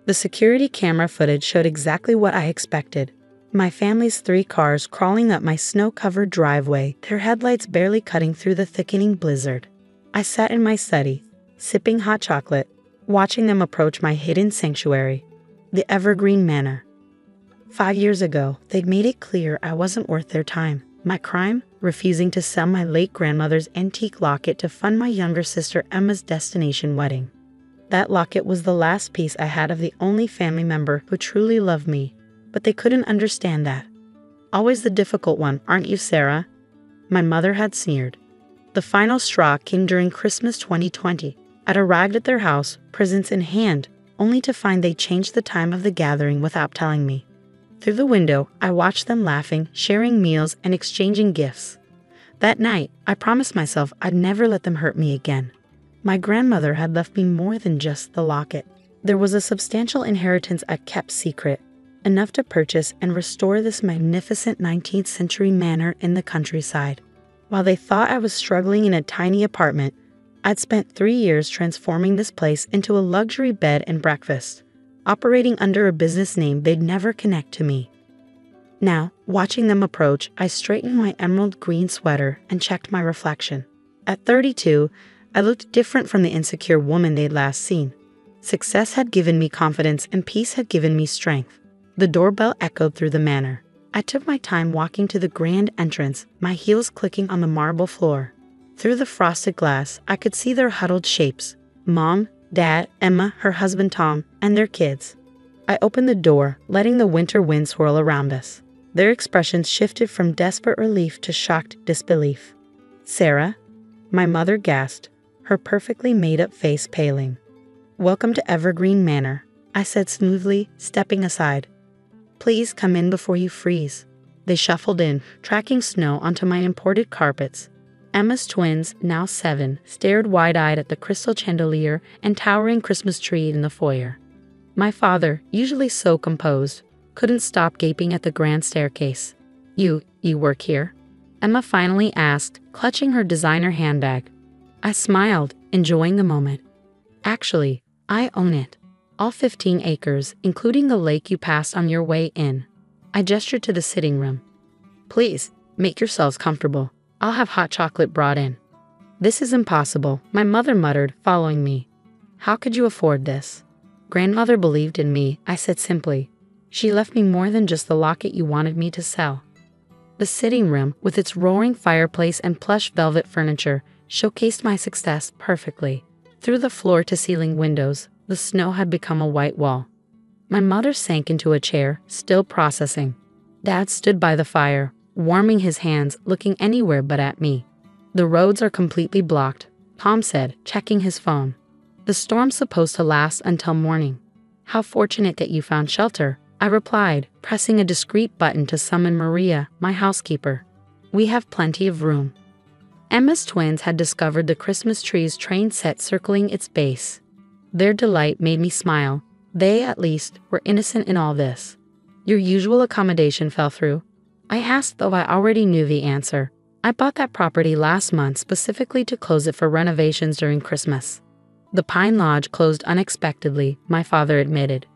The security camera footage showed exactly what I expected. My family's 3 cars crawling up my snow-covered driveway, their headlights barely cutting through the thickening blizzard. I sat in my study, sipping hot chocolate, watching them approach my hidden sanctuary, the Evergreen Manor. 5 years ago, they'd made it clear I wasn't worth their time. My crime? Refusing to sell my late grandmother's antique locket to fund my younger sister Emma's destination wedding. That locket was the last piece I had of the only family member who truly loved me, but they couldn't understand that. Always the difficult one, aren't you, Sarah? My mother had sneered. The final straw came during Christmas 2020. I'd arrived at their house, presents in hand, only to find they changed the time of the gathering without telling me. Through the window, I watched them laughing, sharing meals, and exchanging gifts. That night, I promised myself I'd never let them hurt me again. My grandmother had left me more than just the locket. There was a substantial inheritance I kept secret, enough to purchase and restore this magnificent 19th century manor in the countryside. While they thought I was struggling in a tiny apartment, I'd spent 3 years transforming this place into a luxury bed and breakfast, operating under a business name they'd never connect to me. Now, watching them approach, I straightened my emerald green sweater and checked my reflection. At 32, I looked different from the insecure woman they'd last seen. Success had given me confidence and peace had given me strength. The doorbell echoed through the manor. I took my time walking to the grand entrance, my heels clicking on the marble floor. Through the frosted glass, I could see their huddled shapes: Mom, Dad, Emma, her husband Tom, and their kids. I opened the door, letting the winter wind swirl around us. Their expressions shifted from desperate relief to shocked disbelief. "Sarah?" My mother gasped, her perfectly made-up face paling. "Welcome to Evergreen Manor," I said smoothly, stepping aside. "Please come in before you freeze." They shuffled in, tracking snow onto my imported carpets. Emma's twins, now 7, stared wide-eyed at the crystal chandelier and towering Christmas tree in the foyer. My father, usually so composed, couldn't stop gaping at the grand staircase. You work here?" Emma finally asked, clutching her designer handbag. I smiled, enjoying the moment. "Actually, I own it. All 15 acres, including the lake you passed on your way in." I gestured to the sitting room. "Please, make yourselves comfortable. I'll have hot chocolate brought in." "This is impossible," my mother muttered, following me. "How could you afford this?" "Grandmother believed in me," I said simply. "She left me more than just the locket you wanted me to sell." The sitting room, with its roaring fireplace and plush velvet furniture, showcased my success perfectly. Through the floor-to-ceiling windows, the snow had become a white wall. My mother sank into a chair, still processing. Dad stood by the fire, warming his hands, looking anywhere but at me. "The roads are completely blocked," Tom said, checking his phone. "The storm's supposed to last until morning." "How fortunate that you found shelter," I replied, pressing a discreet button to summon Maria, my housekeeper. "We have plenty of room." Emma's twins had discovered the Christmas tree's train set circling its base. Their delight made me smile. They, at least, were innocent in all this. "Your usual accommodation fell through?" I asked, though I already knew the answer. "I bought that property last month specifically to close it for renovations during Christmas." "The Pine Lodge closed unexpectedly," my father admitted.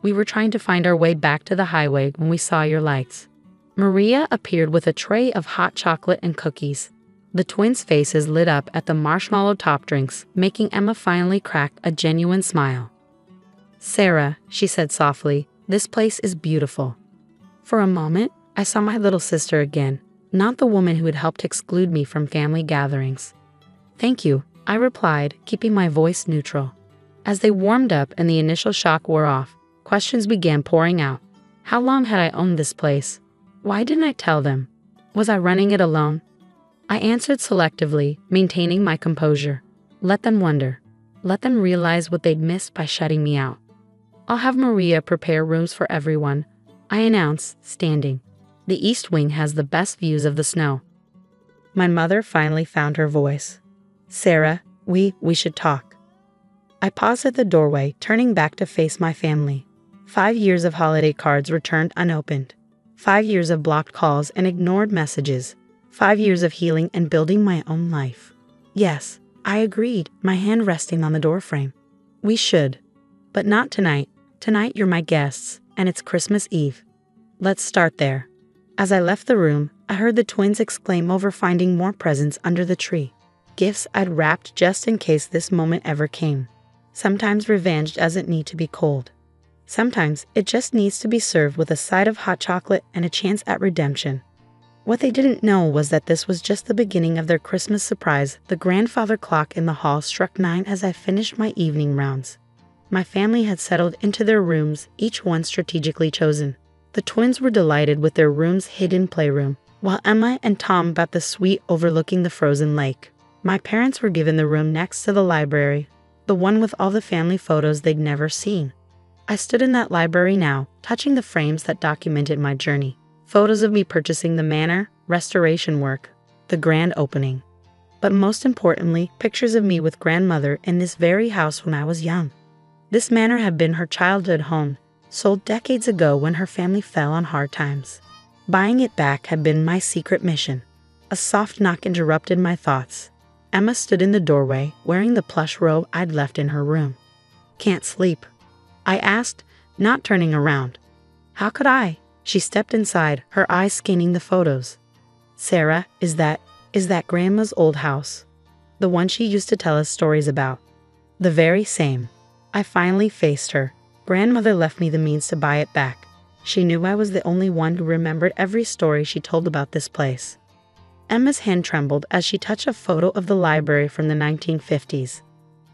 "We were trying to find our way back to the highway when we saw your lights." Maria appeared with a tray of hot chocolate and cookies. The twins' faces lit up at the marshmallow top drinks, making Emma finally crack a genuine smile. "Sarah," she said softly, "this place is beautiful." For a moment, I saw my little sister again, not the woman who had helped exclude me from family gatherings. "Thank you," I replied, keeping my voice neutral. As they warmed up and the initial shock wore off, questions began pouring out. How long had I owned this place? Why didn't I tell them? Was I running it alone? I answered selectively, maintaining my composure. Let them wonder. Let them realize what they'd missed by shutting me out. "I'll have Maria prepare rooms for everyone," I announced, standing. "The East Wing has the best views of the snow." My mother finally found her voice. "Sarah, we should talk." I paused at the doorway, turning back to face my family. 5 years of holiday cards returned unopened. 5 years of blocked calls and ignored messages. 5 years of healing and building my own life. "Yes," I agreed, my hand resting on the doorframe. "We should. But not tonight. Tonight you're my guests, and it's Christmas Eve. Let's start there. As I left the room, I heard the twins exclaim over finding more presents under the tree. Gifts I'd wrapped just in case this moment ever came. Sometimes revenge doesn't need to be cold. Sometimes it just needs to be served with a side of hot chocolate and a chance at redemption. What they didn't know was that this was just the beginning of their Christmas surprise. The grandfather clock in the hall struck 9 as I finished my evening rounds. My family had settled into their rooms, each one strategically chosen. The twins were delighted with their room's hidden playroom, while Emma and Tom got the suite overlooking the frozen lake. My parents were given the room next to the library, the one with all the family photos they'd never seen. I stood in that library now, touching the frames that documented my journey. Photos of me purchasing the manor, restoration work, the grand opening. But most importantly, pictures of me with grandmother in this very house when I was young. This manor had been her childhood home, sold decades ago when her family fell on hard times. Buying it back had been my secret mission. A soft knock interrupted my thoughts. Emma stood in the doorway, wearing the plush robe I'd left in her room. "Can't sleep?" I asked, not turning around. "How could I?" She stepped inside, her eyes scanning the photos. "Sarah, is that Grandma's old house? The one she used to tell us stories about?" "The very same." I finally faced her. Grandmother left me the means to buy it back. She knew I was the only one who remembered every story she told about this place. Emma's hand trembled as she touched a photo of the library from the 1950s.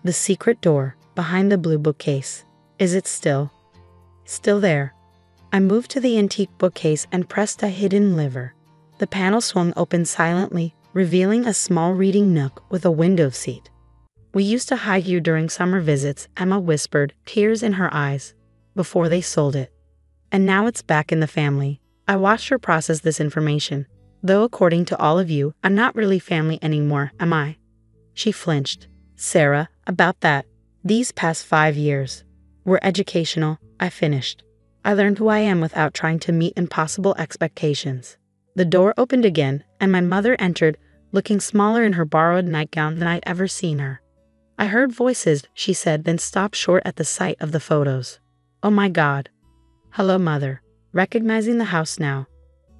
The secret door, behind the blue bookcase. Is it still there? I moved to the antique bookcase and pressed a hidden lever. The panel swung open silently, revealing a small reading nook with a window seat. "We used to hide you during summer visits," Emma whispered, tears in her eyes, "before they sold it. And now it's back in the family." I watched her process this information. "Though according to all of you, I'm not really family anymore, am I?" She flinched. "Sarah, about that. These past 5 years were educational," I finished. "I learned who I am without trying to meet impossible expectations." The door opened again, and my mother entered, looking smaller in her borrowed nightgown than I'd ever seen her. "I heard voices," she said, then stopped short at the sight of the photos. "Oh my God." "Hello, Mother." Recognizing the house now.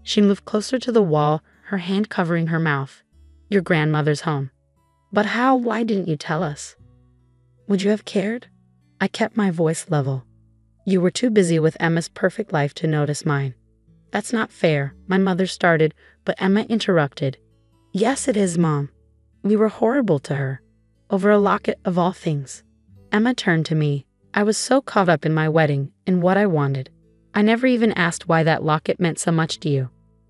She moved closer to the wall, her hand covering her mouth. "Your grandmother's home." "But how? Why didn't you tell us?" "Would you have cared?" I kept my voice level. "You were too busy with Emma's perfect life to notice mine." "That's not fair," my mother started, but Emma interrupted. "Yes, it is, Mom. We were horrible to her. Over a locket of all things." Emma turned to me. I was so caught up in my wedding, in what I wanted. I never even asked why that locket meant so much to you.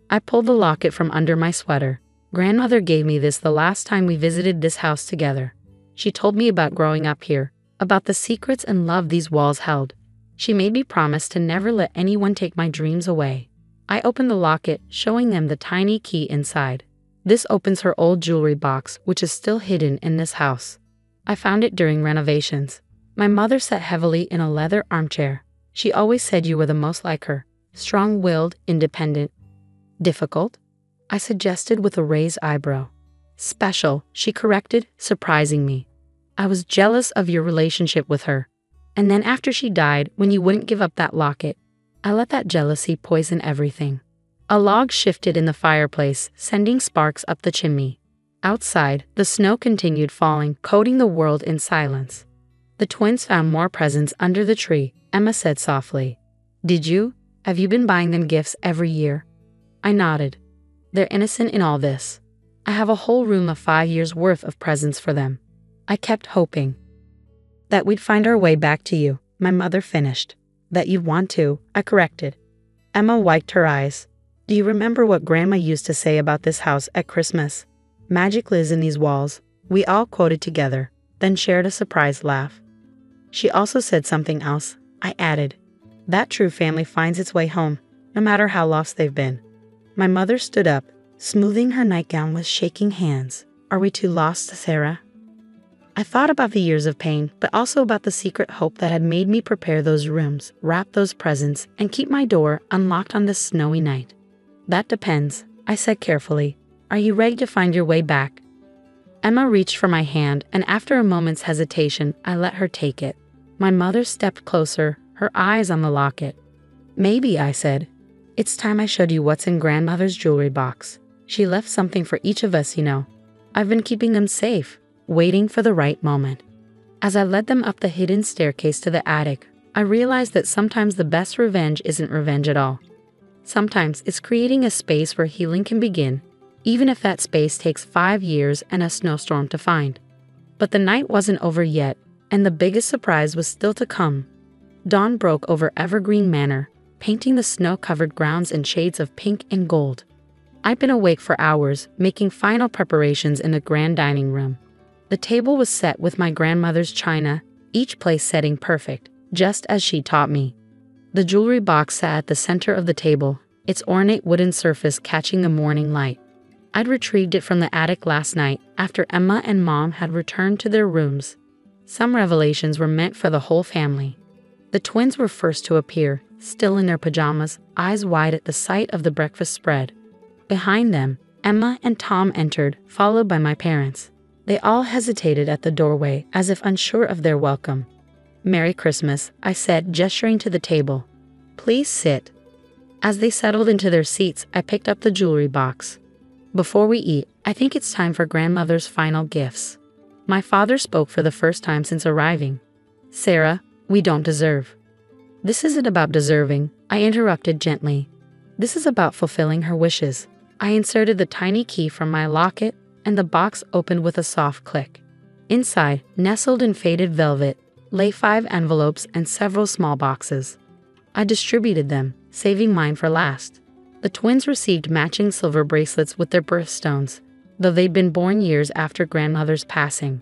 I pulled the locket from under my sweater. "Grandmother gave me this the last time we visited this house together. She told me about growing up here, about the secrets and love these walls held. She made me promise to never let anyone take my dreams away." I opened the locket, showing them the tiny key inside. "This opens her old jewelry box, which is still hidden in this house. I found it during renovations." My mother sat heavily in a leather armchair. "She always said you were the most like her. Strong-willed, independent." "Difficult?" I suggested with a raised eyebrow. "Special," she corrected, surprising me. "I was jealous of your relationship with her. And then after she died, when you wouldn't give up that locket, I let that jealousy poison everything." A log shifted in the fireplace, sending sparks up the chimney. Outside, the snow continued falling, coating the world in silence. "The twins found more presents under the tree," Emma said softly. "Did you? Have you been buying them gifts every year?" I nodded. "They're innocent in all this. I have a whole room of 5 years' worth of presents for them." I kept hoping that we'd find our way back to you, my mother finished. "That you'd want to," I corrected. Emma wiped her eyes. "Do you remember what Grandma used to say about this house at Christmas? 'Magic lives in these walls.'" We all quoted together, then shared a surprised laugh. "She also said something else," I added. "That true family finds its way home, no matter how lost they've been." My mother stood up, smoothing her nightgown with shaking hands. "Are we too lost, Sarah?" I thought about the years of pain, but also about the secret hope that had made me prepare those rooms, wrap those presents, and keep my door unlocked on this snowy night. "That depends," I said carefully. "Are you ready to find your way back?" Emma reached for my hand, and after a moment's hesitation, I let her take it. My mother stepped closer, her eyes on the locket. "Maybe," I said. "It's time I showed you what's in grandmother's jewelry box. She left something for each of us, you know. I've been keeping them safe, waiting for the right moment." As I led them up the hidden staircase to the attic, I realized that sometimes the best revenge isn't revenge at all. Sometimes it's creating a space where healing can begin, even if that space takes 5 years and a snowstorm to find. But the night wasn't over yet, and the biggest surprise was still to come. Dawn broke over Evergreen Manor, painting the snow-covered grounds in shades of pink and gold. I'd been awake for hours, making final preparations in the grand dining room. The table was set with my grandmother's china, each place setting perfect, just as she taught me. The jewelry box sat at the center of the table, its ornate wooden surface catching the morning light. I'd retrieved it from the attic last night after Emma and Mom had returned to their rooms. Some revelations were meant for the whole family. The twins were first to appear, still in their pajamas, eyes wide at the sight of the breakfast spread. Behind them, Emma and Tom entered, followed by my parents. They all hesitated at the doorway, as if unsure of their welcome. "Merry Christmas," I said, gesturing to the table. "Please sit." As they settled into their seats, I picked up the jewelry box. "Before we eat, I think it's time for grandmother's final gifts." My father spoke for the first time since arriving. "Sarah, we don't deserve." "This isn't about deserving," I interrupted gently. "This is about fulfilling her wishes." I inserted the tiny key from my locket, and the box opened with a soft click. Inside, nestled in faded velvet, lay 5 envelopes and several small boxes. I distributed them, saving mine for last. The twins received matching silver bracelets with their birthstones, though they'd been born years after grandmother's passing.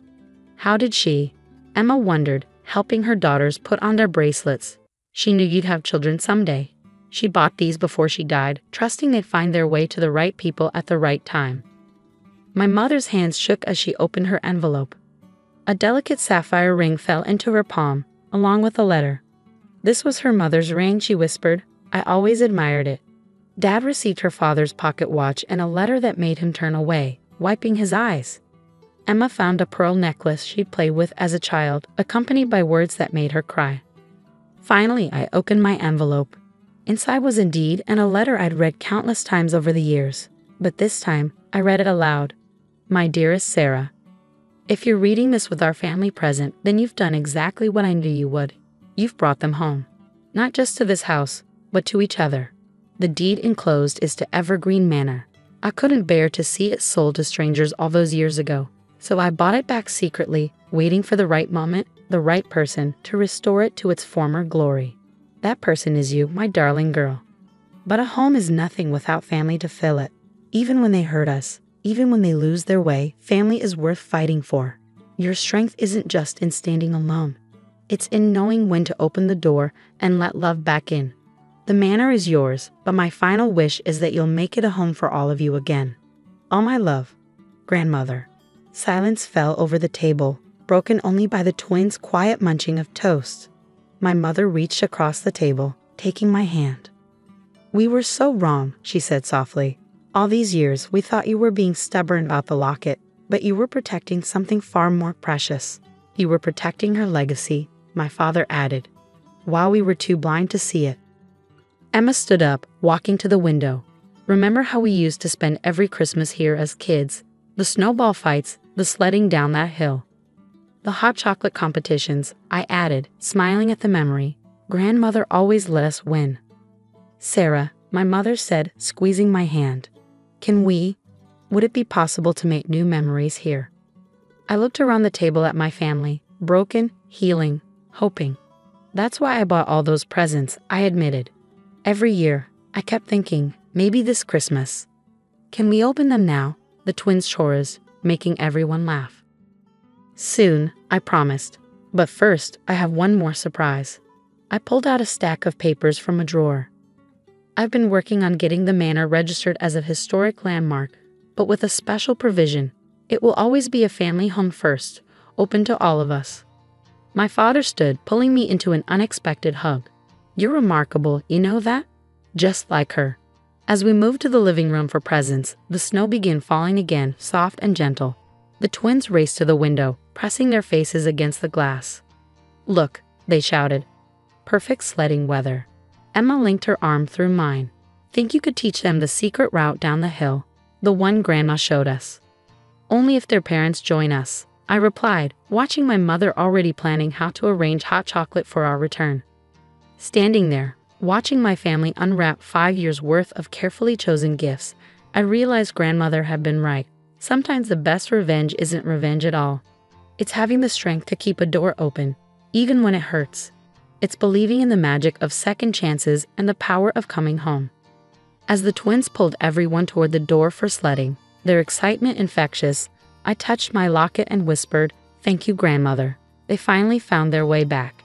"How did she?" Emma wondered, helping her daughters put on their bracelets. "She knew you'd have children someday. She bought these before she died, trusting they'd find their way to the right people at the right time." My mother's hands shook as she opened her envelope. A delicate sapphire ring fell into her palm, along with a letter. "This was her mother's ring," she whispered. "I always admired it." Dad received her father's pocket watch and a letter that made him turn away, wiping his eyes. Emma found a pearl necklace she'd played with as a child, accompanied by words that made her cry. Finally, I opened my envelope. Inside was a deed and a letter I'd read countless times over the years, but this time I read it aloud. "My dearest Sarah, if you're reading this with our family present, then you've done exactly what I knew you would. You've brought them home. Not just to this house, but to each other. The deed enclosed is to Evergreen Manor. I couldn't bear to see it sold to strangers all those years ago, so I bought it back secretly, waiting for the right moment, the right person, to restore it to its former glory. That person is you, my darling girl. But a home is nothing without family to fill it. Even when they hurt us, even when they lose their way, family is worth fighting for. Your strength isn't just in standing alone. It's in knowing when to open the door and let love back in. The manor is yours, but my final wish is that you'll make it a home for all of you again. All my love, Grandmother." Silence fell over the table, broken only by the twins' quiet munching of toast. My mother reached across the table, taking my hand. "We were so wrong," she said softly. "All these years, we thought you were being stubborn about the locket, but you were protecting something far more precious. You were protecting her legacy," my father added, "while we were too blind to see it." Emma stood up, walking to the window. "Remember how we used to spend every Christmas here as kids? The snowball fights, the sledding down that hill. The hot chocolate competitions," I added, smiling at the memory. "Grandmother always let us win." "Sarah," my mother said, squeezing my hand. Would it be possible to make new memories here?" I looked around the table at my family, broken, healing, hoping. "That's why I bought all those presents," I admitted. "Every year, I kept thinking, maybe this Christmas." "Can we open them now?" the twins chorused, making everyone laugh. "Soon," I promised. "But first, I have one more surprise." I pulled out a stack of papers from a drawer. "I've been working on getting the manor registered as a historic landmark, but with a special provision. It will always be a family home first, open to all of us." My father stood, pulling me into an unexpected hug. "You're remarkable, you know that? Just like her." As we moved to the living room for presents, the snow began falling again, soft and gentle. The twins raced to the window, pressing their faces against the glass. "Look," they shouted. perfect sledding weather. Emma linked her arm through mine. Think you could teach them the secret route down the hill, the one Grandma showed us? Only if their parents join us, I replied, watching my mother already planning how to arrange hot chocolate for our return. Standing there, watching my family unwrap 5 years' worth of carefully chosen gifts, I realized Grandmother had been right. Sometimes the best revenge isn't revenge at all. It's having the strength to keep a door open, even when it hurts. It's believing in the magic of second chances and the power of coming home. As the twins pulled everyone toward the door for sledding, their excitement infectious, I touched my locket and whispered, "Thank you, Grandmother." They finally found their way back.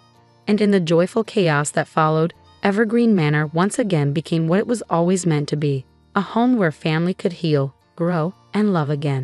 And in the joyful chaos that followed, Evergreen Manor once again became what it was always meant to be, a home where family could heal, grow, and love again.